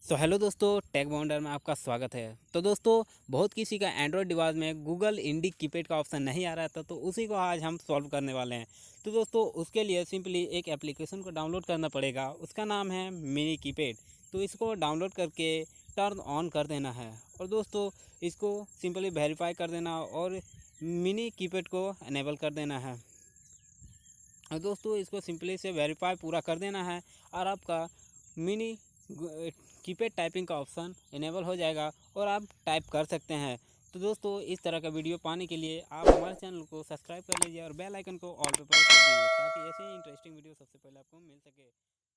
Hello दोस्तों, take बाउंडर में आपका स्वागत है। तो दोस्तों, बहुत किसी का एंड्रॉयड डिवाइस में गूगल इंडी कीपैड का ऑप्शन नहीं आ रहा था, तो उसी को आज हम सॉल्व करने वाले हैं। तो दोस्तों, उसके लिए सिंपली एक एप्लीकेशन को डाउनलोड करना पड़ेगा। उसका नाम है मिनी कीपैड। तो इसको डाउनलोड करके टर्न ऑन कर देना है और दोस्तों इसको सिंपली वेरीफाई कर देना और मिनी कीपैड को इनेबल कर देना है। और दोस्तों इसको सिंपली से वेरीफाई पूरा कर देना है और आपका मिनी कीपैड टाइपिंग का ऑप्शन इनेबल हो जाएगा और आप टाइप कर सकते हैं। तो दोस्तों, इस तरह का वीडियो पाने के लिए आप हमारे चैनल को सब्सक्राइब कर लीजिए और बेल आइकन को ऑल पे प्रेस कर दीजिए ताकि ऐसे ही इंटरेस्टिंग वीडियो सबसे पहले आपको मिल सके।